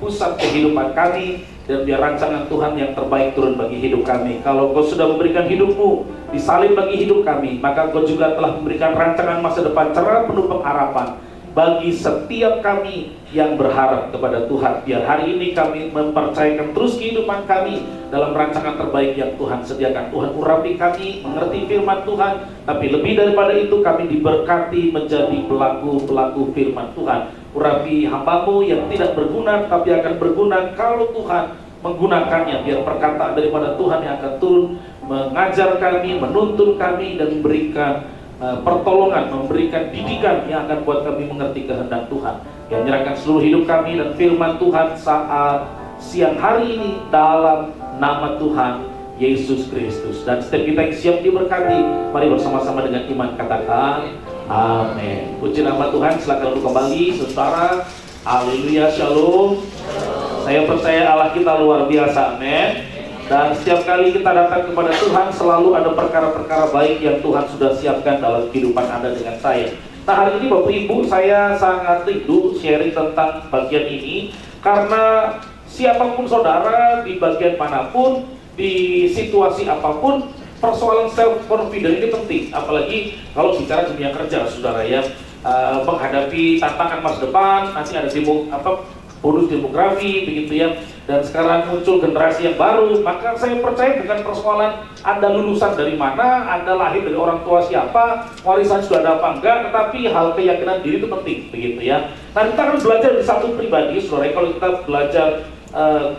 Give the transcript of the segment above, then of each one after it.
pusat kehidupan kami, dan biar rancangan Tuhan yang terbaik turun bagi hidup kami. Kalau Engkau sudah memberikan hidupmu disalib bagi hidup kami, maka Engkau juga telah memberikan rancangan masa depan cerah penuh pengharapan bagi setiap kami yang berharap kepada Tuhan. Biar hari ini kami mempercayakan terus kehidupan kami dalam rancangan terbaik yang Tuhan sediakan. Tuhan urapi kami, mengerti firman Tuhan, tapi lebih daripada itu kami diberkati menjadi pelaku-pelaku firman Tuhan. Urapi hamba-Mu yang tidak berguna tapi akan berguna kalau Tuhan menggunakannya, biar perkataan daripada Tuhan yang akan turun mengajar kami, menuntun kami, dan memberikan pertolongan, memberikan didikan yang akan buat kami mengerti kehendak Tuhan. Yang menyerahkan seluruh hidup kami dan firman Tuhan saat siang hari ini dalam nama Tuhan Yesus Kristus. Dan setiap kita yang siap diberkati, mari bersama-sama dengan iman katakan amin. Puji nama Tuhan. Silakan duduk kembali saudara. Haleluya, shalom. Saya percaya Allah kita luar biasa, amin. Dan setiap kali kita datang kepada Tuhan, selalu ada perkara-perkara baik yang Tuhan sudah siapkan dalam kehidupan Anda dengan saya. Nah, hari ini Bapak Ibu, saya sangat rindu sharing tentang bagian ini, karena siapapun saudara, di bagian manapun, di situasi apapun, persoalan self-confidence ini penting. Apalagi kalau bicara dunia kerja, saudara ya, menghadapi tantangan masa depan, nanti ada bonus demografi, begitu ya. Dan sekarang muncul generasi yang baru, maka saya percaya bukan persoalan Anda lulusan dari mana, Anda lahir dari orang tua siapa, warisan sudah ada apa enggak, tetapi hal keyakinan diri itu penting, begitu ya. Nah, kita akan belajar di satu pribadi, saudara. Kalau kita belajar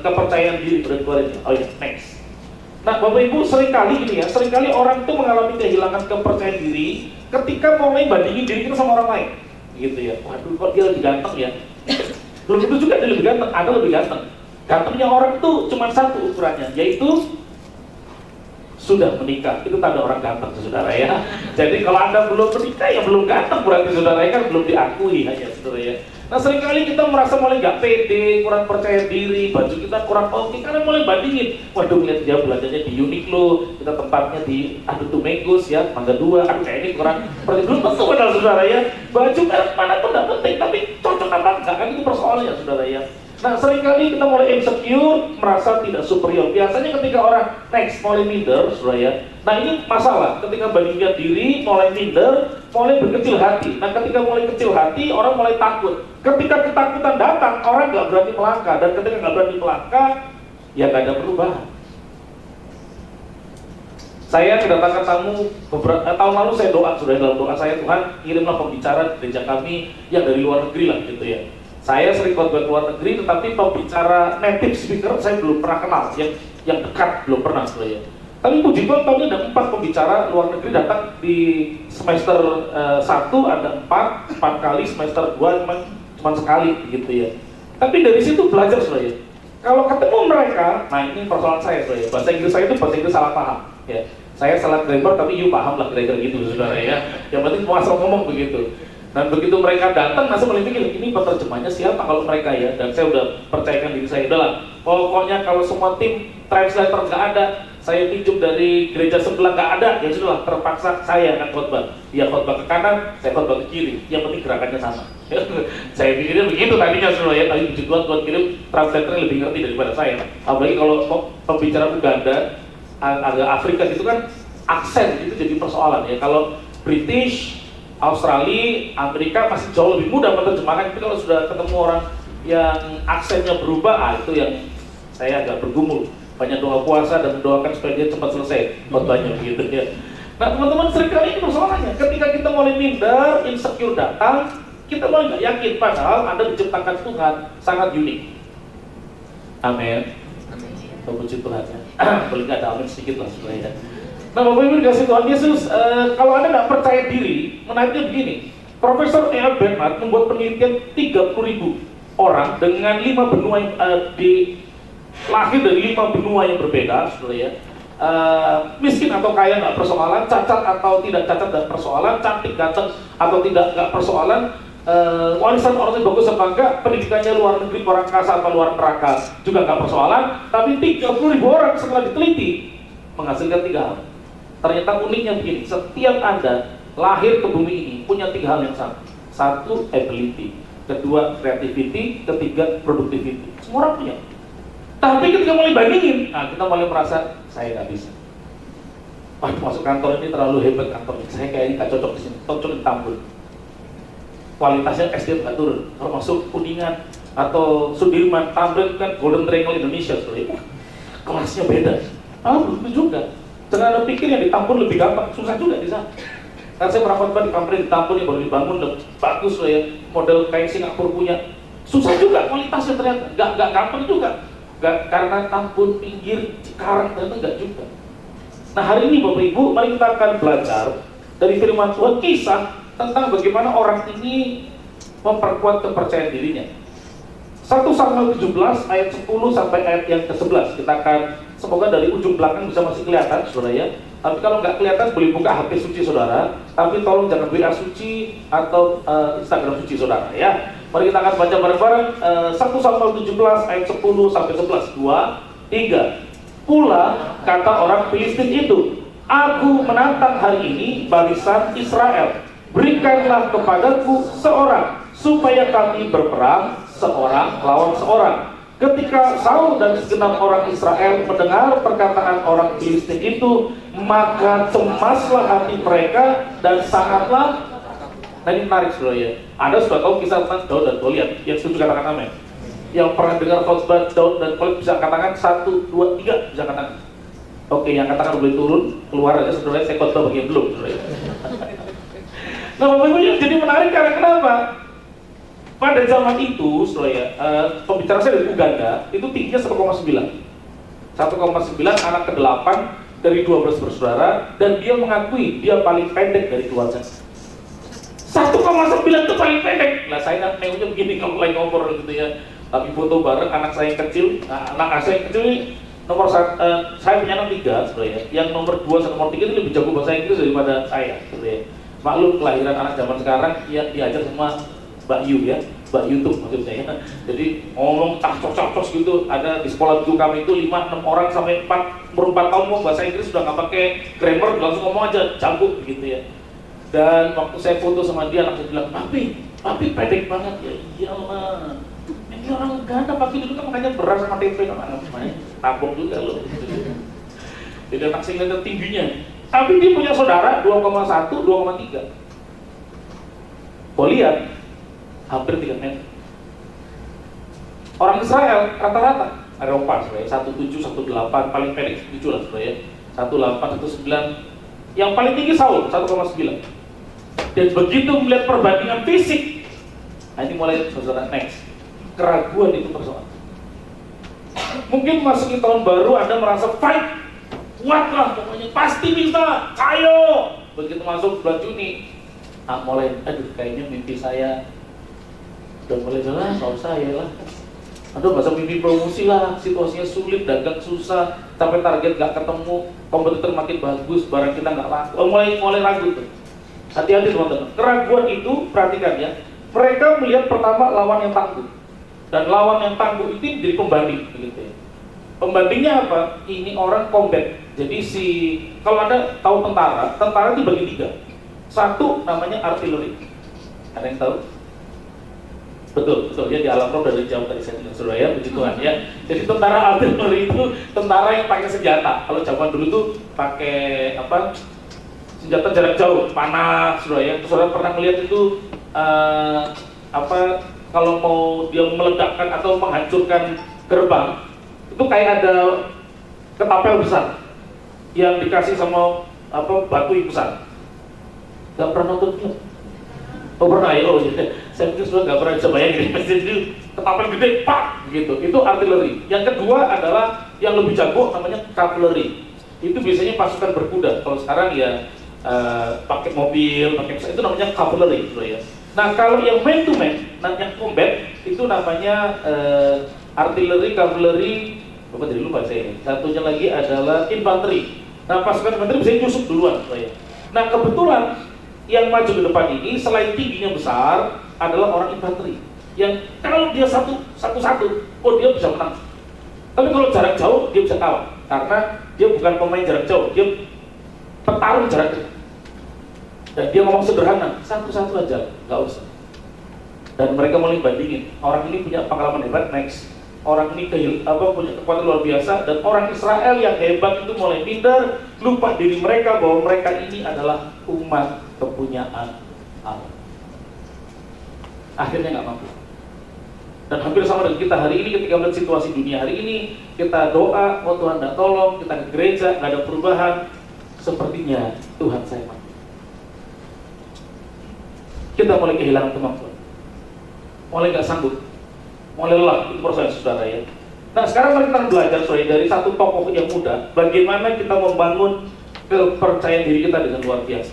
kepercayaan diri, oh ya, next. Nah, Bapak Ibu, seringkali orang itu mengalami kehilangan kepercayaan diri ketika mulai bandingin diri kita sama orang lain, gitu ya. Waduh, kok dia lebih ganteng ya? Belum tentu juga dia lebih ganteng, ada lebih ganteng. Gantengnya orang itu cuma satu ukurannya, yaitu sudah menikah. Itu tanda orang ganteng, saudara ya. Jadi kalau Anda belum menikah, ya belum ganteng berarti, saudara ya, kan belum diakui hanya, saudara ya. Nah, seringkali kita merasa mulai nggak pede, kurang percaya diri, baju kita kurang oke, karena mulai bandingin. Waduh, lihat dia belanjanya di Uniqlo, kita tempatnya di Tumegus ya, Mangga 2, aduh kayak ini kurang seperti belum tentu, padahal saudara ya. Baju merek mana pun nggak penting, tapi cocok apa enggak, kan itu persoalannya, saudara ya. Nah, seringkali kita mulai insecure, merasa tidak superior. Biasanya ketika orang next mulai minder, saudara ya. Nah, ini masalah, ketika bandingkan diri, mulai minder, mulai berkecil hati. Nah, ketika mulai kecil hati, orang mulai takut. Ketika ketakutan datang, orang nggak berani melangkah. Dan ketika nggak berani melangkah, ya nggak ada perubahan. Saya kedatangan tamu tahun lalu, saya doa, sudah dalam doa saya, Tuhan kirimlah pembicara di gereja kami yang dari luar negeri lah, gitu ya. Saya sering khotbah luar negeri, tetapi pembicara native speaker saya belum pernah kenal, yang dekat belum pernah, ya. Tapi puji Tuhan, tahun ini ada 4 pembicara luar negeri datang di semester 1, ada 4 kali, semester 2 cuma sekali, gitu ya. Tapi dari situ belajar, ya. Kalau ketemu mereka, nah ini persoalan saya, ya. Bahasa Inggris saya itu bahasa Inggris salah paham, ya. Saya salah grammar, tapi you paham lah kira-kira gitu, saudara ya. Yang penting mau asal ngomong begitu. Dan begitu mereka datang, langsung mulai pikir, ini penerjemahnya siapa kalau mereka ya? Dan saya udah percayakan diri saya, udahlah, pokoknya kalau semua tim translator nggak ada, saya pinjam dari gereja sebelah nggak ada, ya sudahlah, terpaksa saya akan khotbah. Dia khotbah ke kanan, saya khotbah ke kiri, yang penting gerakannya sama. Saya pikirnya begitu tadinya, saudara ya, tapi puji Tuhan kirim translatornya lebih ngerti daripada saya. Apalagi kalau pembicara Uganda, agak Afrika gitu kan, aksen itu jadi persoalan ya. Kalau British, Australia, Amerika masih jauh lebih mudah menerjemahkan, tapi kalau sudah ketemu orang yang aksennya berubah, itu yang saya agak bergumul. Banyak doa puasa dan mendoakan supaya dia cepat selesai khotbahnya begitu ya. Nah, teman-teman, seringkali ini persoalannya. Ketika kita mulai minder, insecure datang, kita mulai nggak yakin, padahal Anda diciptakan Tuhan sangat unik. Amin. Puji Tuhan ya. Boleh nggak ada amin sedikit lah supaya. Nah, Bapak Ibu dikasih Tuhan Yesus, kalau Anda nggak percaya diri, menariknya begini. Profesor E.L. Bernard membuat penelitian 30.000 orang dengan 5 benua yang lahir dari 5 benua yang berbeda, saudara ya. Miskin atau kaya nggak persoalan, cacat atau tidak cacat nggak persoalan, cantik ganteng atau tidak nggak persoalan, warisan orang yang bagus apa enggak, pendidikannya luar negeri, orang kasa atau luar neraka juga nggak persoalan. Tapi 30.000 orang setelah diteliti menghasilkan 3 hal. Ternyata uniknya begini, setiap Anda lahir ke bumi ini punya 3 hal yang sama. 1, ability. kedua creativity, ketiga productivity. Semua orang punya. Tapi ketika mulai bandingin, nah kita mulai merasa saya nggak bisa. Wah, masuk kantor ini terlalu hebat kantornya, saya kayaknya nggak cocok di sini, cocok di Tambun. Kualitasnya SDM nggak turun. Kalau masuk Kuningan atau Sudirman, Tamrin kan Golden Triangle Indonesia, sebenarnya kelasnya beda. Begitu juga. Jangan Anda pikir yang di Tambun lebih gampang, susah juga di sana. Karena saya pernah khotbah di kampung di Tambun yang baru dibangun, bagus lah ya, model kayak Singapura punya. Susah juga kualitasnya ternyata, nggak gampang juga. Gak, karena Tambun, pinggir, Cikarang, ternyata enggak juga. Nah hari ini Bapak Ibu, mari kita akan belajar dari firman Tuhan kisah tentang bagaimana orang ini memperkuat kepercayaan dirinya. 1 Samuel 17 ayat 10 sampai ayat yang ke-11. Kita akan, semoga dari ujung belakang bisa masih kelihatan saudara ya. Tapi kalau nggak kelihatan boleh buka HP suci saudara. Tapi tolong jangan WA suci atau Instagram suci saudara ya. Mari kita akan baca bareng-bareng 1 Samuel 17 ayat 10 sampai 11. 2, 3. Pula kata orang Filistin itu, aku menantang hari ini barisan Israel. Berikanlah kepadaku seorang supaya kami berperang seorang lawan seorang. Ketika Saul dan segenap orang Israel mendengar perkataan orang Filistin itu, maka cemaslah hati mereka dan sangatlah. Nah ini menarik saudara ya. Anda sudah tahu kisah tentang Daud dan Goliat. Yang setuju katakan amin. Yang pernah dengar khotbah Daud dan Goliat bisa katakan 1, 2, 3 bisa katakan. Oke, yang katakan boleh turun keluar aja saudara. Saya khotbah bagi yang belum saudara. Nah Bapak Ibu jadi menarik karena kenapa? Pada zaman itu saudara ya, pembicara saya dari Uganda itu tingginya 1,9. 1,9 anak ke-8 dari 12 bersaudara, dan dia mengakui dia paling pendek dari keluarga. 1,9 itu paling pendek. Nah saya nengoknya begini kalau lagi ngobrol gitu ya. Tapi foto bareng anak saya yang kecil. Nah, anak saya yang kecil ini nomor saya punya anak 3 sebenarnya. Yang nomor 2 sama nomor 3 itu lebih jago bahasa Inggris daripada saya sebenarnya. Maklum kelahiran anak zaman sekarang yang diajar sama Mbak Yu ya, Mbak YouTube maksudnya ya. Jadi ngomong cacos gitu. Ada di sekolah dulu kami itu 5-6 orang sampai 4 tahun mau bahasa Inggris sudah nggak pakai grammar, langsung ngomong aja jago gitu ya. Dan waktu saya foto sama dia, anak saya bilang, papi pendek banget ya. Iyalah, ini orang Uganda papi dulu kan makanya beras sama tempe kan namanya tabung juga loh. Jadi anak saya ngeliat tingginya. Tapi dia punya saudara 2,1, 2,3. Goliat hampir 3 meter. Orang Israel rata-rata Eropa sebenarnya 17, 18, paling pendek 17 lah sebenarnya. 18, 19. Yang paling tinggi Saul 1,9. Dan begitu melihat perbandingan fisik, nah ini mulai saudara next, keraguan itu persoalan. Mungkin masukin tahun baru Anda merasa fight, kuat lah pokoknya, pasti bisa, ayo. Begitu masuk bulan Juni, mulai, aduh kayaknya mimpi saya udah mulai jalan, nggak usah ya lah. Aduh masa mimpi promosi lah, situasinya sulit, dagang susah, sampai target nggak ketemu, kompetitor makin bagus, barang kita nggak laku, mulai ragu tuh. Hati-hati teman-teman, keraguan itu perhatikan ya. Mereka melihat pertama lawan yang tangguh, dan lawan yang tangguh itu jadi pembanding, begitu ya. Pembandingnya apa? Ini orang combat. Jadi kalau Anda tahu tentara itu bagi 3. Satu namanya artileri. Ada yang tahu? Betul ya, di alam roh dari jauh tadi saya bilang saudara ya, puji Tuhan ya. Jadi tentara artileri itu tentara yang pakai senjata. Kalau zaman dulu tuh pakai apa? Senjata jarak jauh, panah, saudara ya. Saudara pernah melihat itu kalau mau dia meledakkan atau menghancurkan gerbang, itu kayak ada ketapel besar yang dikasih sama batu yang besar. Gak pernah nonton film? Oh pernah ya, saya pikir sudah gak pernah bisa bayangin. Jadi ketapel gede, pak, gitu. Itu artileri. Yang kedua adalah yang lebih jago, namanya kavaleri. Itu biasanya pasukan berkuda. Kalau sekarang ya pakai mobil, pakai pesawat, itu namanya cavalry, ya. Nah kalau yang man to man, yang combat itu namanya artileri, cavalry, lupa jadi lupa saya. Satunya lagi adalah infanteri. Nah pasukan infanteri bisa nyusup duluan, ya. Nah kebetulan yang maju ke depan ini selain tingginya besar adalah orang infanteri. Yang kalau dia satu-satu, oh dia bisa menang. Tapi kalau jarak jauh dia bisa kalah, karena dia bukan pemain jarak jauh, dia petarung jarak dekat. Dan dia ngomong sederhana, satu-satu aja, nggak usah. Dan mereka mulai bandingin, orang ini punya pengalaman hebat, next. Orang ini punya kekuatan luar biasa, dan orang Israel yang hebat itu mulai minder, lupa diri mereka bahwa mereka ini adalah umat kepunyaan Allah. Akhirnya nggak mampu. Dan hampir sama dengan kita hari ini ketika melihat situasi dunia hari ini, kita doa, oh Tuhan nggak tolong, kita ke gereja, nggak ada perubahan. Sepertinya Tuhan saya mampu. Kita mulai kehilangan kemampuan, mulai nggak sanggup, mulai lelah, itu persoalan saudara ya. Nah sekarang mari kita belajar dari satu tokoh yang muda, bagaimana kita membangun kepercayaan diri kita dengan luar biasa.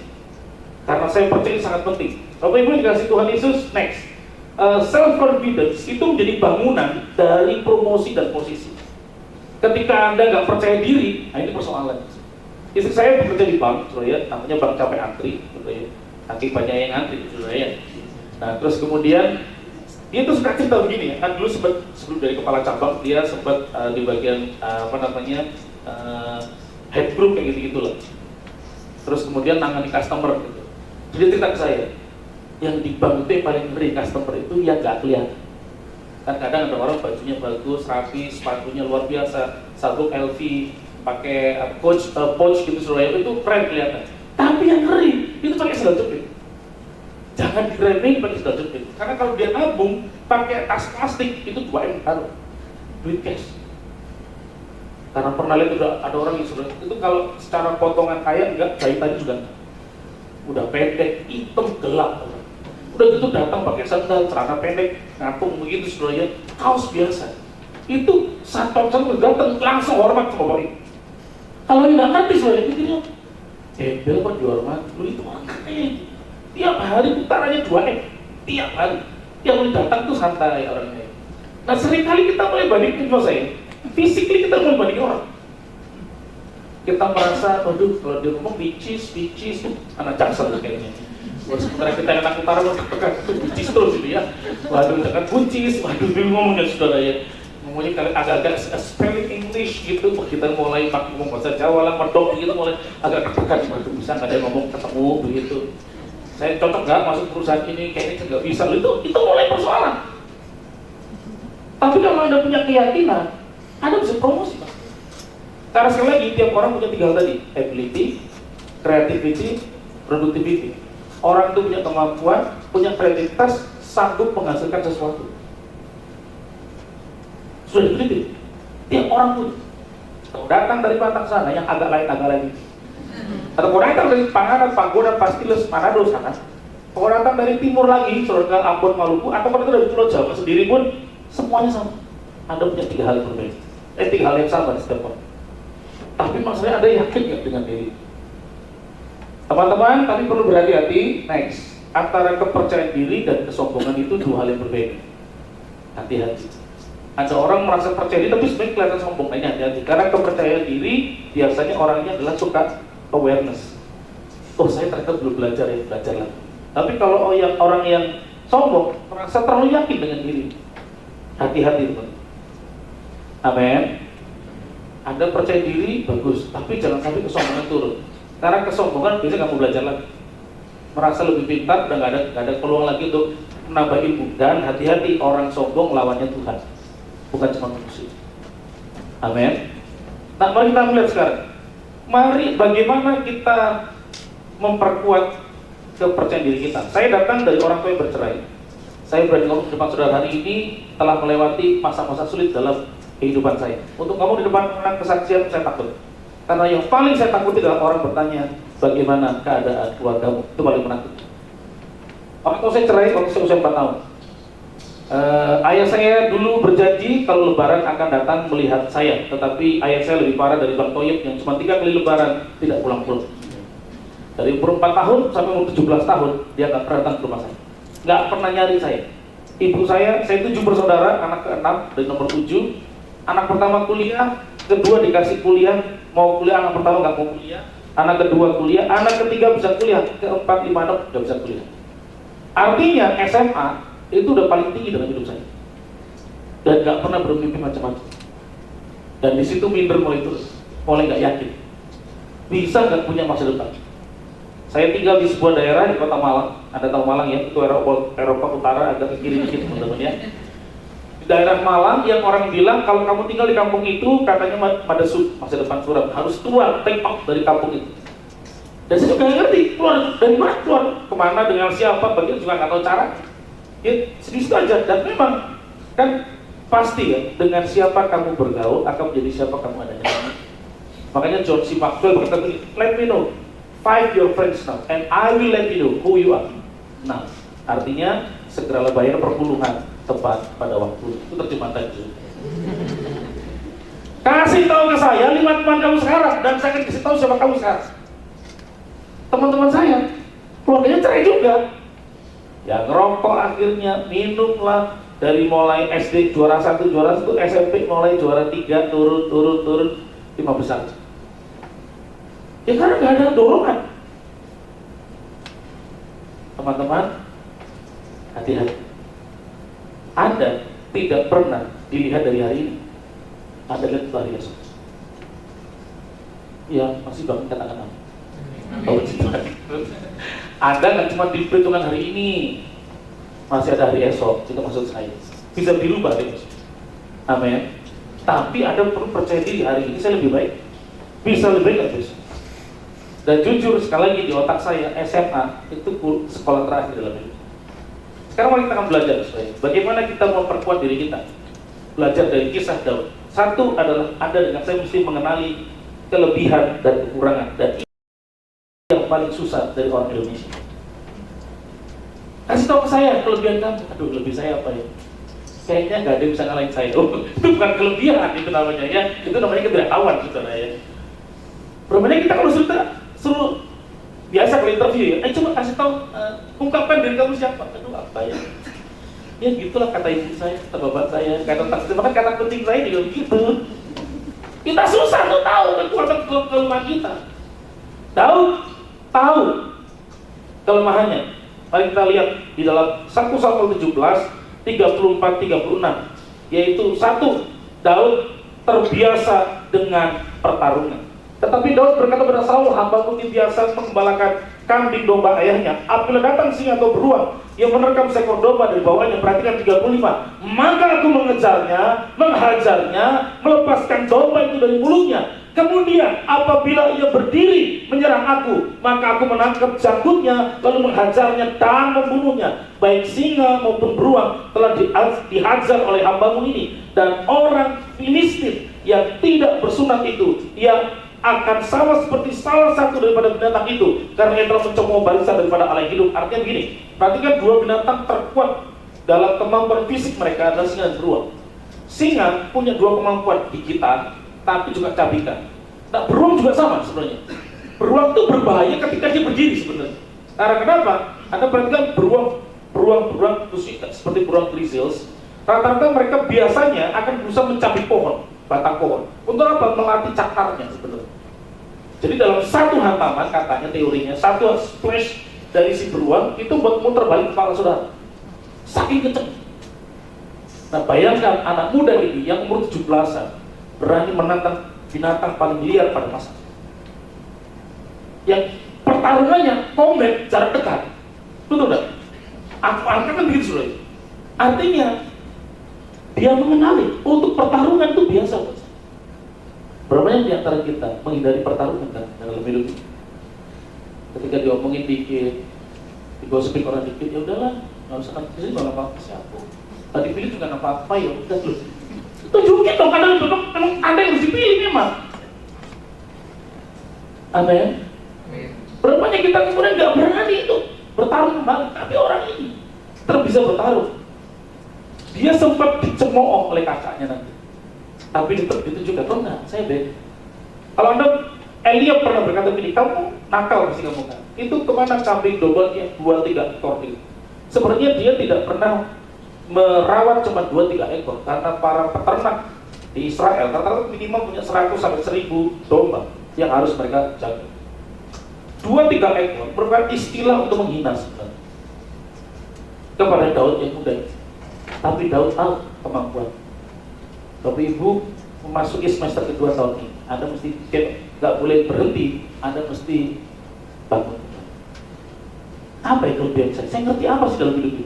Karena saya percaya ini sangat penting. Bapak Ibu dikasih Tuhan Yesus, next. Self confidence itu menjadi bangunan dari promosi dan posisi. Ketika Anda nggak percaya diri, nah ini persoalan. Istri saya bekerja di bank, ya, namanya bank capek antri, ya. Saking banyak yang antri, ya. Nah terus kemudian dia tuh suka cerita begini ya, kan dulu sebelum dari kepala cabang dia sempat di bagian head group kayak gitu-gitulah. Terus kemudian nangani customer gitu. Dia cerita ke saya, yang di bank itu yang paling ngeri customer itu yang nggak kelihatan. Kan kadang ada orang bajunya bagus, rapi, sepatunya luar biasa, sabuk LV, pakai pouch gitu seluruhnya itu keren kelihatan. Tapi yang ngeri itu pakai sandal jepit. Jangan diremehin pakai sandal jepit. Karena kalau dia nabung pakai tas plastik itu 2M taruh duit cash. Karena pernah lihat ada orang yang sudah itu kalau secara potongan kaya enggak, jahitannya juga enggak. Udah pendek, hitam gelap. Udah gitu datang pakai sandal, celana pendek, ngapung begitu semuanya, kaos biasa. Itu satpam datang langsung hormat sama bapak itu. Kalau nggak ngerti semuanya pikirnya, bel kok dihormat, lu itu orang kaya. Tiap hari putarannya 2M, tiap hari. Yang mulai datang tuh santai orangnya. Nah seringkali kita mulai bandingin sama saya, physically kita mulai bandingin orang. Kita merasa, waduh kalau dia ngomong bicis, anak jaksel kayaknya. Sementara kita yang anak utara buncis terus gitu ya. Waduh jangan buncis, waduh dulu ngomongnya saudara ya. Ngomongnya kali agak-agak spelling English gitu. Kita mulai pakai ngomong bahasa Jawa lah, medok gitu mulai agak ketekan. Waduh bisa nggak ada yang ngomong ketemu begitu. Saya cocok nggak masuk perusahaan ini, kayaknya nggak bisa. Itu mulai persoalan. Tapi kalau Anda punya keyakinan, Anda bisa promosi Pak. Karena sekali lagi tiap orang punya 3 hal tadi, ability, creativity, productivity. Orang itu punya kemampuan, punya kreativitas, sanggup menghasilkan sesuatu. Sudah diteliti. Tiap orang punya. Kalau datang dari Batak sana yang agak lain ini. Atau kalau datang dari Pangandaran, Pagodan, Pastiles, Manado sana. Kalau datang dari timur lagi, Surga, Ambon, Maluku, atau kalau dari Pulau Jawa sendiri pun semuanya sama. Anda punya 3 hal yang berbeda. 3 hal yang sama di setiap orang. Tapi maksudnya Anda yakin nggak dengan diri? Teman-teman, tapi perlu berhati-hati. Next, antara kepercayaan diri dan kesombongan itu 2 hal yang berbeda. Hati-hati. Ada orang merasa percaya diri tapi sebenarnya kelihatan sombong. Nah, ini hati-hati. Karena kepercayaan diri biasanya orangnya adalah suka awareness. Oh, saya ternyata belum belajar lagi. Tapi kalau orang yang sombong merasa terlalu yakin dengan diri. Hati-hati teman. Amin. Anda percaya diri bagus, tapi jangan sampai kesombongan turun. Karena kesombongan biasanya nggak mau belajar lagi, merasa lebih pintar dan nggak ada peluang lagi untuk menambah ilmu. Dan hati-hati, orang sombong lawannya Tuhan, bukan cuma manusia. Amin. Nah, mari kita melihat sekarang. Mari bagaimana kita memperkuat kepercayaan diri kita. Saya datang dari orang tua yang bercerai. Saya berani ngomong di depan saudara hari ini telah melewati masa-masa sulit dalam kehidupan saya. Untuk kamu di depan orang kesaksian saya takut. Karena yang paling saya takuti adalah orang bertanya bagaimana keadaan keluargamu. Itu paling menakutkan. Waktu saya cerai, waktu saya usia 4 tahun. Ayah saya dulu berjanji kalau lebaran akan datang melihat saya. Tetapi ayah saya lebih parah dari Bang Toyib yang cuma 3 kali lebaran tidak pulang-pulang. Dari umur 4 tahun sampai umur 17 tahun dia nggak pernah datang ke rumah saya. Nggak pernah nyari saya. Ibu saya 7 bersaudara, anak ke-6 dari nomor 7. Anak pertama kuliah, kedua dikasih kuliah, mau kuliah, anak pertama nggak mau kuliah, anak kedua kuliah, anak ketiga bisa kuliah, keempat, 5, 6 nggak bisa kuliah. Artinya SMA itu udah paling tinggi dalam hidup saya, dan nggak pernah bermimpi macam-macam. Dan di situ minder mulai terus, mulai nggak yakin, bisa nggak punya masa depan. Saya tinggal di sebuah daerah di kota Malang. Ada tahu Malang ya? Itu Eropa Utara, agak ke kiri dikit teman-teman ya. Di daerah Malang yang orang bilang kalau kamu tinggal di kampung itu katanya pada masa depan suram, harus keluar, take out dari kampung itu. Dan saya juga nggak ngerti keluar dari mana, keluar kemana, dengan siapa, bagian juga nggak tahu cara. Ya sedih aja. Dan memang kan pasti ya, dengan siapa kamu bergaul akan menjadi siapa kamu adanya. Makanya John C. Maxwell berkata, let me know 5 your friends now, and I will let you know who you are now. Artinya segeralah bayar perpuluhan tepat pada waktu. Itu terjemahan tadi. Kasih tahu ke saya 5 teman kamu sekarang, dan saya akan kasih tahu siapa kamu sekarang. Teman-teman saya, keluarganya cerai juga. Ya ngerokok akhirnya, minumlah dari mulai SD juara 1, SMP mulai juara 3, turun 5 besar. Ya karena nggak ada dorongan. Teman-teman, hati-hati. Anda tidak pernah dilihat dari hari ini. Anda lihat itu hari esok. Ya masih bangun kata-kata. Anda nggak cuma diperhitungkan hari ini, masih ada hari esok. Itu maksud saya. Bisa dirubah hari esok. Amin. Tapi Anda perlu percaya diri, hari ini saya lebih baik. Bisa lebih baik dari besok. Dan jujur sekali lagi di otak saya, SMA itu sekolah terakhir dalam hidup. Sekarang mari kita akan belajar bagaimana kita memperkuat diri kita. Belajar dari kisah Daud. Satu adalah Anda dengan saya mesti mengenali kelebihan dan kekurangan, dan ini yang paling susah dari orang Indonesia. Kasih tahu ke saya kelebihan kamu. Aduh, lebih saya apa ya? Kayaknya nggak ada yang bisa ngalahin saya. Oh, itu bukan kelebihan, itu namanya ya. Itu namanya ketidaktahuan, saudara ya. Berapa kita kalau suruh biasa kalau interview ya, coba kasih tahu, ungkapkan diri kamu siapa. Aduh, apa ya? Ya gitulah kata ibu saya, kata bapak saya, kata bahkan kata penting saya juga begitu. Kita susah tuh tahu kekuatan kelemahan kita. Daud tahu kelemahannya. Mari kita lihat di dalam 1 Samuel 17 34-36, yaitu 1, Daud terbiasa dengan pertarungan. Tetapi Daud berkata pada Saul, hambaku biasa mengembalakan kambing domba ayahnya. Apabila datang singa atau beruang yang menerkam seekor domba dari bawahnya, perhatikan 35, maka aku mengejarnya, menghajarnya, melepaskan domba itu dari mulutnya. Kemudian apabila ia berdiri menyerang aku, maka aku menangkap janggutnya, lalu menghajarnya dan membunuhnya. Baik singa maupun beruang telah dihajar oleh hambamu ini. Dan orang Filistin yang tidak bersunat itu, ia akan sama seperti salah satu daripada binatang itu, karena ia telah mencemooh barisan daripada Allah yang hidup. Artinya begini, perhatikan dua binatang terkuat dalam kemampuan fisik mereka adalah singa dan beruang. Singa punya dua kemampuan, gigitan, tapi juga cabikan. Nah, beruang juga sama sebenarnya. Beruang itu berbahaya ketika dia berdiri sebenarnya. Karena kenapa? Anda perhatikan beruang seperti beruang grizzlies, rata-rata mereka biasanya akan berusaha mencabik pohon, batang pohon. Untuk apa? Melatih cakarnya sebenarnya. Jadi dalam satu hantaman, katanya teorinya, satu splash dari si beruang itu buat muter balik kepala saudara. Saking kenceng. Nah, bayangkan anak muda ini yang umur 17-an berani menantang binatang paling liar pada masa. Yang pertarungannya combat jarak dekat. Betul enggak? Aku angkat kan begitu saudara. Artinya dia mengenali untuk pertarungan itu biasa. Berapa banyak di antara kita menghindari pertarungan kan dalam hidup ini? Ketika diomongin dikit, digosipin orang dikit, ya udahlah, nggak usah kan sini nggak apa-apa siapa. Tadi pilih juga nggak apa-apa, ya udah loh. Tunjukin dong, kadang memang Anda yang harus dipilih memang. Amin. Berapa banyak kita kemudian nggak berani itu bertarung kembali, tapi orang ini bisa bertarung. Dia sempat dicemooh oleh kakaknya nanti, tapi tetap itu juga enggak, saya beda. Kalau Anda, Elia pernah berkata begini, kamu nakal pasti kamu kan. Itu kemana kambing domba yang 2-3 ekor itu? Sebenarnya dia tidak pernah merawat cuma 2-3 ekor, karena para peternak di Israel rata-rata minimal punya 100-1000 domba yang harus mereka jaga. 2-3 ekor merupakan istilah untuk menghina sebenarnya kepada Daud yang muda. Tapi Daud tahu kemampuan. Bapak Ibu memasuki semester kedua tahun ini, Anda mesti nggak boleh berhenti, Anda mesti bangun. Apa itu kelebihan saya? Saya ngerti apa sih dalam hidup ini?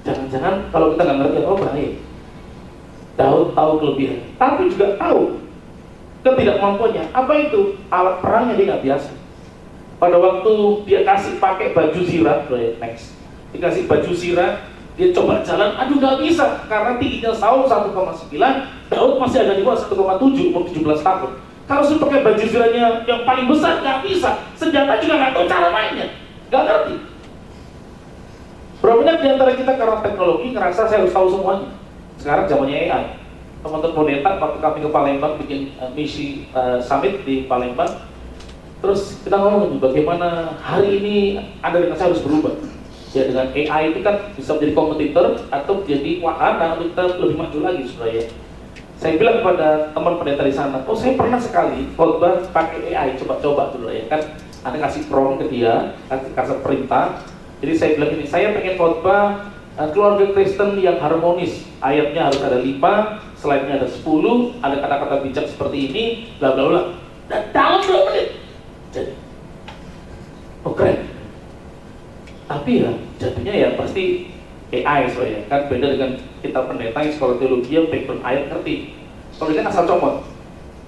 Jangan-jangan kalau kita nggak ngerti apa bahaya. Daud tahu kelebihan, tapi juga tahu ketidakmampuannya. Apa itu? Alat perangnya dia nggak biasa. Pada waktu dia kasih pakai baju zirah, next, dikasih baju zirah, dia coba jalan, aduh nggak bisa karena tingginya Saul 1,9, Daud masih ada di bawah 1,7, umur 17 tahun. Kalau sudah pakai baju zirahnya yang paling besar nggak bisa, senjata juga nggak tahu cara mainnya, nggak ngerti. Berapa banyak di antara kita karena teknologi ngerasa saya harus tahu semuanya. Sekarang zamannya AI. Teman-teman Moneta waktu kami ke Palembang bikin misi summit di Palembang, terus kita ngomong bagaimana hari ini Anda dengan saya harus berubah. Ya dengan AI itu kan bisa menjadi kompetitor atau menjadi wahana untuk kita lebih maju lagi sebenarnya. Saya bilang kepada teman pendeta di sana, oh saya pernah sekali khotbah pakai AI, coba-coba dulu ya kan. Anda kasih prompt ke dia, kasih perintah. Jadi saya bilang ini, saya pengen khotbah keluarga Kristen yang harmonis. Ayatnya harus ada 5, slide-nya ada 10, ada kata-kata bijak seperti ini, bla bla bla. Dan dalam 2 menit. Jadi, oh keren. Tapi ya jadinya ya pasti AI soalnya kan beda dengan kita pendeta yang sekolah teologi yang background ayat ngerti. Kalau dia kan asal comot.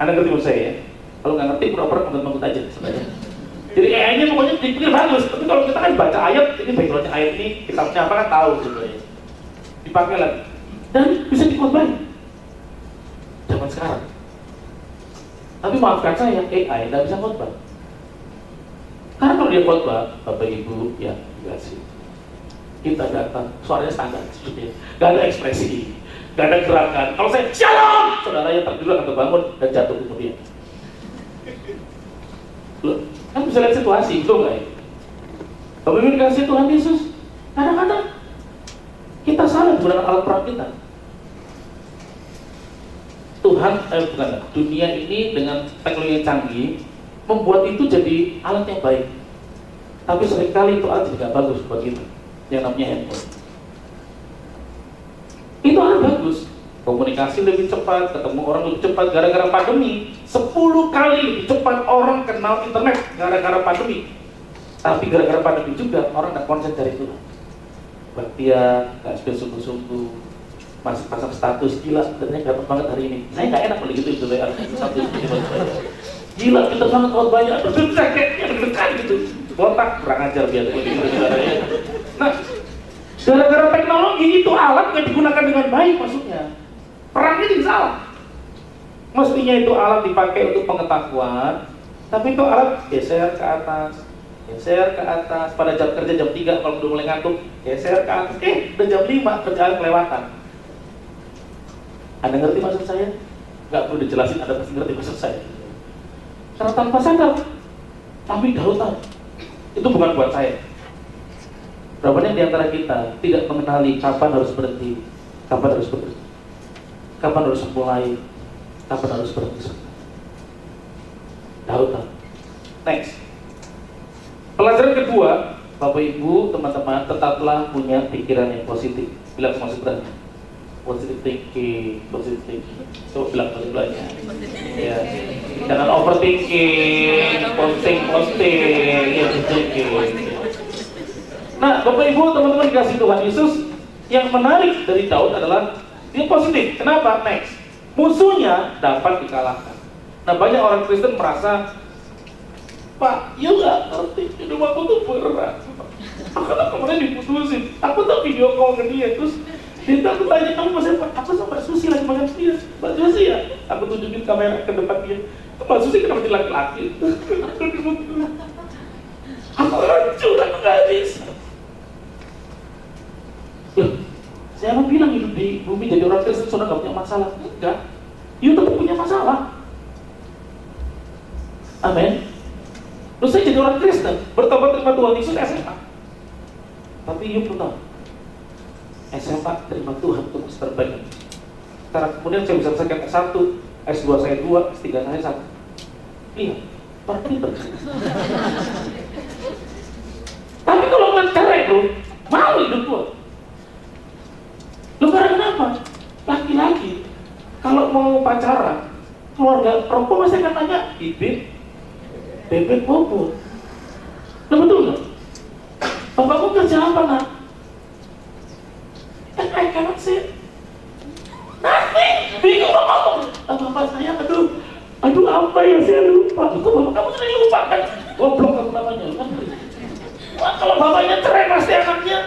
Anda ngerti maksud saya ya? Kalau nggak ngerti pura-pura ngikut aja sebenarnya. Jadi AI-nya pokoknya dipikir bagus. Tapi kalau kita kan baca ayat, ini backgroundnya ayat ini, kitabnya apa kan tahu sebenarnya. Dipakai lagi dan bisa dikhotbahin zaman sekarang. Tapi maafkan saya, AI nggak bisa khotbah. Karena kalau dia khotbah, Bapak Ibu ya kasih. Kita datang, suaranya standar, nggak ada ekspresi, nggak ada gerakan. Kalau saya shalom, saudaranya tertidur atau bangun dan jatuh kemudian. Loh, kan bisa lihat situasi, itu nggak ya? Bapak Ibu dikasih Tuhan Yesus, kadang-kadang kita salah menggunakan alat perang kita. Tuhan, bukan, dunia ini dengan teknologi yang canggih membuat itu jadi alat yang baik. Tapi seringkali itu alat tidak bagus buat kita, yang namanya handphone. Itu alat bagus, komunikasi lebih cepat, ketemu orang lebih cepat. Gara-gara pandemi 10 kali lebih cepat orang kenal internet gara-gara pandemi. Tapi gara-gara pandemi juga orang tak konsen dari Tuhan. Baktian, gak sudah sungguh-sungguh, masih pasang status, gila, ternyata ganteng banget hari ini. Saya gak enak kalau gitu itu ya, status gila, pinter banget kalau banyak, terus jaketnya deg-degan gitu, botak, kurang ajar biar begitu. Nah, gara-gara teknologi itu alat nggak digunakan dengan baik maksudnya, perangnya jadi salah. Mestinya itu alat dipakai untuk pengetahuan, tapi itu alat geser ke atas, pada jam kerja jam 3 kalau udah mulai ngantuk, geser ke atas, udah jam 5 kerjaan kelewatan. Anda ngerti maksud saya? Nggak perlu dijelasin, Anda pasti ngerti maksud saya. Karena tanpa sadar, tapi Daud tahu, itu bukan buat saya. Berapa banyak di antara kita tidak mengenali kapan harus berhenti, kapan harus berhenti, kapan harus mulai, kapan harus berhenti. Daud tahu. Next. Pelajaran kedua, Bapak Ibu, teman-teman, tetaplah punya pikiran yang positif. Bilang sama sebenarnya, positive thinking. Coba bilang sebelahnya. Ya. Jangan overthinking, posting, ya thinking. Nah, Bapak Ibu, teman-teman dikasih Tuhan Yesus, yang menarik dari Daud adalah dia positif. Kenapa? Next. Musuhnya dapat dikalahkan. Nah, banyak orang Kristen merasa, Pak, ya nggak ngerti, hidup aku tuh berat. Aku tuh kemarin diputusin, aku tuh video call ke dia, terus dia tuh tanya, kamu masih apa? Aku sama Mbak Susi lagi makan dia. Mbak Susi ya? Aku tunjukin kamera ke depan dia. Mbak Susi kenapa jadi laki-laki? Aku hancur, aku nggak bisa. Loh, saya mau bilang hidup di bumi jadi orang Kristen sudah nggak punya masalah. Enggak, you tetap punya masalah. Amin. Terus saya jadi orang Kristen, bertobat terima Tuhan Yesus SMA. Tapi you pernah SMA terima Tuhan untuk masa terbaik. Karena kemudian saya bisa selesaikan S1, S2 saya 2, S3 saya 1. Iya, para pinter. Tapi kalau nggak cerai bro, malu hidup gua. Lu karena kenapa? Laki-laki kalau mau pacaran, keluarga perempuan masih akan tanya, bibit, bebek, popor. Nah, betul nggak? Bapakmu kerja apa, nak? I cannot say nothing. Bingung ngomong. Bapak saya, aduh apa ya, saya lupa. Itu bapak kamu sering lupa kan? Goblok kamu namanya kan? Wah, kalau bapaknya cerai pasti anaknya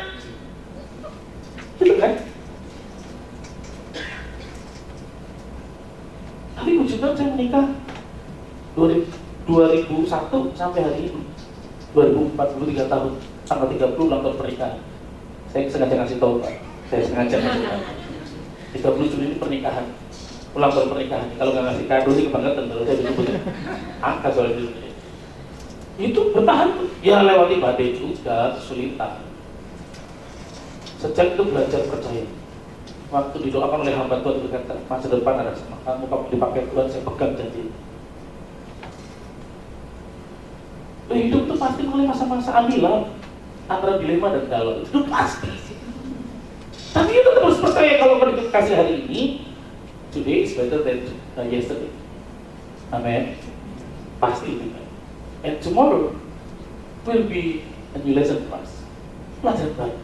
gitu kan? Tapi puji Tuhan saya menikah 2001 sampai hari ini 2043 tahun, tanggal 30 ulang tahun pernikahan. Saya sengaja ngasih tahu Pak, saya sengaja ngasih tahu 30 Juli ini pernikahan, ulang tahun pernikahan. Kalau nggak ngasih kado sih kebangetan kalau saya disebutnya angka soalnya itu bertahan ya, lewati badai juga, kesulitan. Sejak itu belajar percaya. Waktu didoakan oleh hamba Tuhan berkata, masa depan ada sama kamu, kamu dipakai Tuhan, saya pegang janji. Hidup itu pasti mulai masa-masa ambilan antara dilema dan galau, itu pasti. Tapi itu terus percaya kalau kasih hari ini, today is better than yesterday. Amen. Pasti itu. And tomorrow will be a new lesson for us. Pelajaran baru.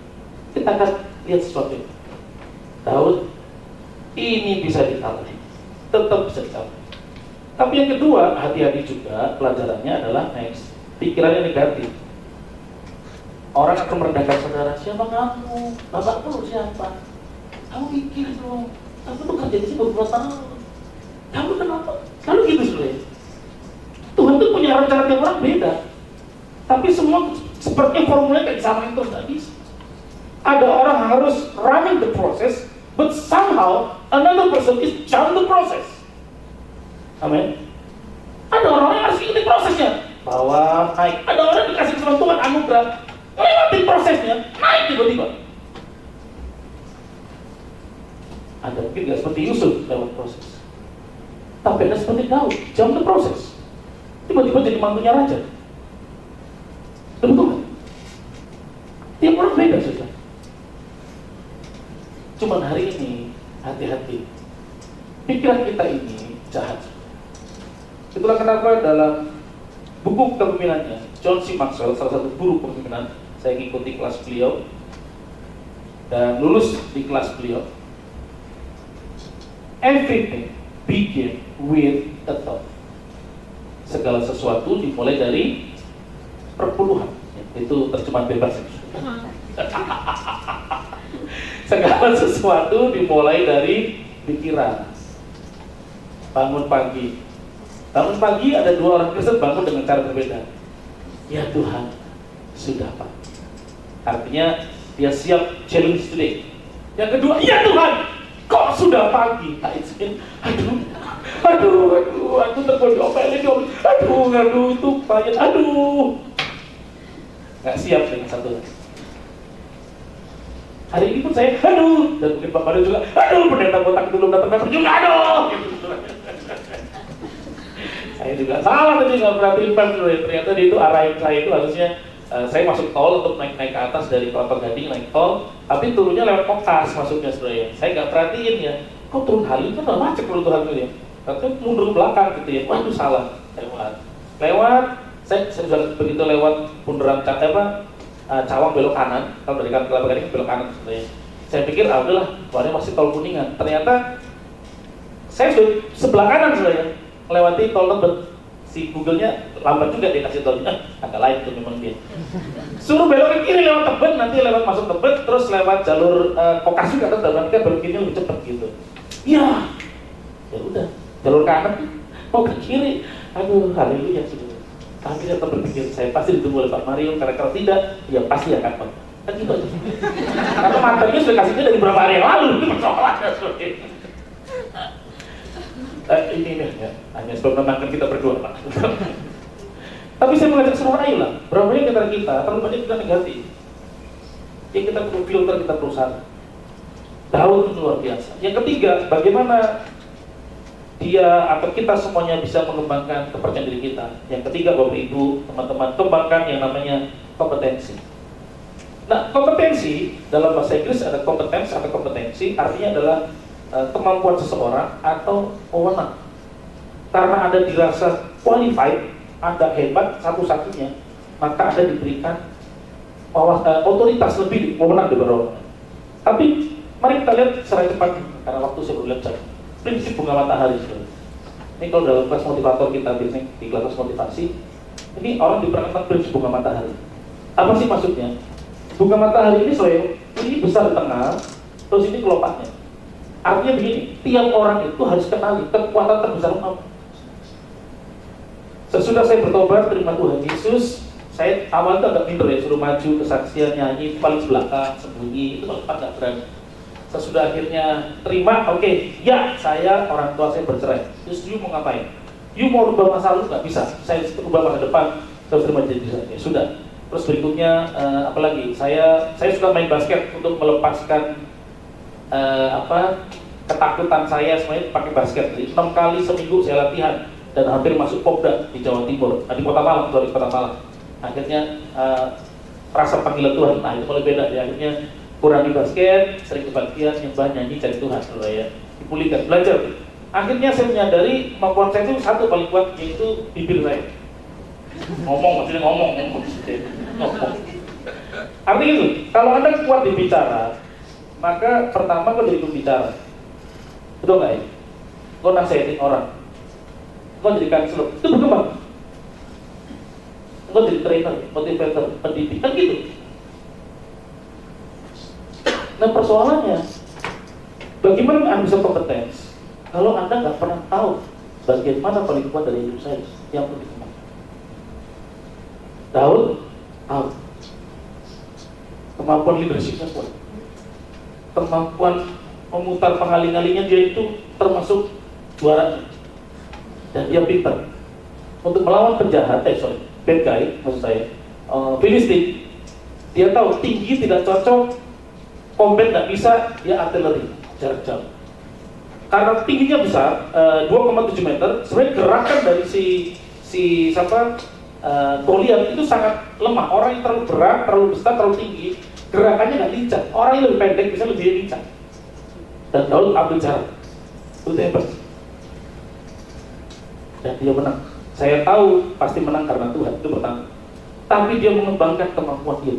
Kita akan lihat sesuatu. Daud ini bisa dicapai, tetap bisa dicapai. Tapi yang kedua, hati-hati juga pelajarannya adalah next, pikirannya negatif. Orang akan merendahkan saudara, siapa kamu? Bapakmu siapa? Kamu pikir dong, kamu tuh kerja di sini beberapa tahun. Kamu kenapa? Lalu gitu sebenarnya. Tuhan tuh punya rencana tiap orang beda. Tapi semua sepertinya formulanya kayak disamain terus, nggak bisa. Ada orang harus running the process, but somehow another person is jump the process. Amin. Ada orang yang harus ikuti prosesnya, bawah, naik. Ada orang yang dikasih sama Tuhan anugerah, lewatin prosesnya, naik tiba-tiba. Ada mungkin nggak seperti Yusuf lewat proses, tapi ada seperti Daud, jump the process. Tiba-tiba jadi mantunya raja. Betul kan? Tiap orang beda saja. Cuman hari ini hati-hati, pikiran kita ini jahat. Itulah kenapa dalam buku kepemimpinannya John C. Maxwell, salah satu guru kepemimpinan, saya mengikuti kelas beliau dan lulus di kelas beliau. Everything begin with a thought. Segala sesuatu dimulai dari perpuluhan. Itu terjemahan bebas. Segala sesuatu dimulai dari pikiran. Bangun pagi. Bangun pagi ada dua orang Kristen bangun dengan cara berbeda. Ya Tuhan, sudah Pak. Artinya dia siap challenge today. Yang kedua, ya Tuhan, kok sudah pagi? Aduh, tergoda-omelin, aduh, itu banyak, aduh. Nggak siap dengan satu. Hari ini pun saya, aduh, dan mungkin Pak Mario juga, aduh, pendeta botak belum datang juga, aduh. Saya juga salah tadi nggak perhatiin Pak, ternyata dia itu arahin saya itu harusnya saya masuk tol untuk naik ke atas dari Kelapa Gading naik tol, tapi turunnya lewat Kokas masuknya sebenarnya. Saya nggak perhatiin ya, kok turun Halim kan nggak macet kalau turun Halim ya, tapi mundur belakang gitu ya, waduh salah, lewat, saya sudah begitu lewat bundaran Cawang belok kanan, kalau dari Kelapa Gading belok kanan sebenarnya. Saya pikir udahlah, warnanya masih tol Kuningan. Ternyata saya sudah sebelah kanan sebenarnya, lewati tol Tebet. Si Google-nya lambat juga dia kasih tolnya, agak lain tuh memang dia. Suruh belok ke kiri lewat Tebet, nanti lewat masuk Tebet, terus lewat jalur Kokas juga, terus nanti kan belok kiri lebih cepat gitu. Ya udah, jalur kanan mau ke kiri, aduh haleluya sudah. Tapi saya tetap berpikir, saya pasti ditunggu oleh Pak Mario, karena kalau tidak, ya pasti akan Pak. Kan gitu aja. Karena materinya sudah kasihnya dari beberapa hari yang lalu, itu persoalannya seperti ini ya, hanya sebab menenangkan kita berdua Pak. Tapi saya mengajak semua, ayolah, berapa banyak antara kita, terlalu banyak kita negatif. Ya kita perlu filter, kita perusahaan. Daud itu luar biasa. Yang ketiga, bagaimana dia atau kita semuanya bisa mengembangkan kepercayaan diri kita. Yang ketiga, Bapak Ibu, teman-teman, kembangkan yang namanya kompetensi. Nah, kompetensi dalam bahasa Inggris ada competence atau kompetensi, artinya adalah kemampuan seseorang atau wewenang. Karena ada dirasa qualified, ada hebat satu-satunya, maka Anda diberikan otoritas lebih, wewenang daripada orang lain. Tapi mari kita lihat secara cepat, karena waktu saya belum lihat prinsip bunga matahari. Ini kalau dalam kelas motivator kita biasanya di kelas motivasi, ini orang diperkenalkan prinsip bunga matahari. Apa sih maksudnya? Bunga matahari ini ini besar di tengah, terus ini kelopaknya. Artinya begini, tiap orang itu harus kenali kekuatan terbesar apa. Sesudah saya bertobat, terima Tuhan Yesus, saya awal itu agak minder ya, suruh maju, kesaksian, nyanyi, paling belakang, sembunyi, itu paling nggak berani. Sesudah akhirnya terima, oke, ya saya orang tua saya bercerai. Terus you mau ngapain? You mau rubah masa lalu? Nggak bisa. Saya rubah masa depan, saya terima jadi saya. Sudah. Terus berikutnya apalagi? Saya suka main basket untuk melepaskan ketakutan saya semuanya pakai basket. Jadi 6 kali seminggu saya latihan dan hampir masuk Popda di Jawa Timur, di Kota Malang, di Kota Malang. Akhirnya rasa panggilan Tuhan, nah itu mulai beda ya. Akhirnya kurangi basket, sering kebaktian, nyembah, nyanyi, cari Tuhan, ya. Dipulihkan, belajar. Akhirnya saya menyadari kemampuan saya itu satu paling kuat, yaitu bibir saya. Maksudnya ngomong. Artinya itu, kalau Anda kuat dibicara, maka pertama kau jadi pembicara. Betul nggak ya? Kau nasihatin orang, kau jadi counselor, itu berkembang. Kau jadi trainer, motivator, pendidik, kan gitu. Nah persoalannya, bagaimana Anda bisa kompetens kalau Anda nggak pernah tahu bagaimana paling kuat dari hidup saya yang perlu dikembangkan? Tahu? Kemampuan leadershipnya kuat, kemampuan memutar pengaling-alingnya dia itu termasuk juara, dan dia pintar untuk melawan penjahat, bad guy maksud saya, Filistin. Dia tahu tinggi tidak cocok, combat nggak bisa, dia artileri jarak jauh. Karena tingginya besar, 2,7 meter, sebenarnya gerakan dari si Goliat itu sangat lemah. Orang yang terlalu berat, terlalu besar, terlalu tinggi, gerakannya nggak lincah. Orang yang lebih pendek bisa lebih lincah. Dan Daud ambil jarak, itu hebat. Dan dia menang. Saya tahu pasti menang karena Tuhan, itu pertama. Tapi dia mengembangkan kemampuan dia.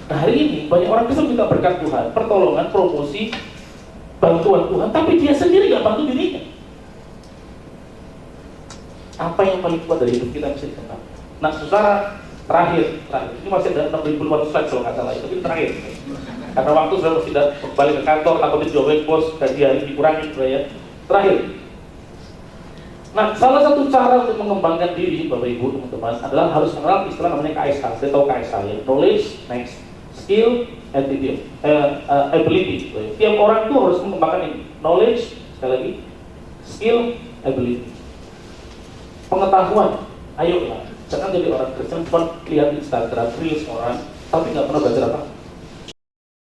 Nah hari ini banyak orang kesel minta berkat Tuhan, pertolongan, promosi, bantuan Tuhan, tapi dia sendiri nggak bantu dirinya. Apa yang paling kuat dari hidup kita bisa dikembangkan? Nah saudara, terakhir, ini masih ada 6.500 slide kalau nggak salah, tapi terakhir. Karena waktu sudah tidak balik ke kantor, takutnya dijawabin bos, gaji hari dikurangin, ya. Terakhir. Nah, salah satu cara untuk mengembangkan diri, Bapak Ibu, teman-teman, adalah harus mengenal istilah namanya KSK. Saya tahu KSK ya, knowledge, next, skill, attitude, ability. Tiap orang itu harus mengembangkan ini, knowledge, sekali lagi, skill, ability. Pengetahuan, ayolah, jangan jadi orang Kristen cuma lihat Instagram, reels orang, tapi nggak pernah belajar apa.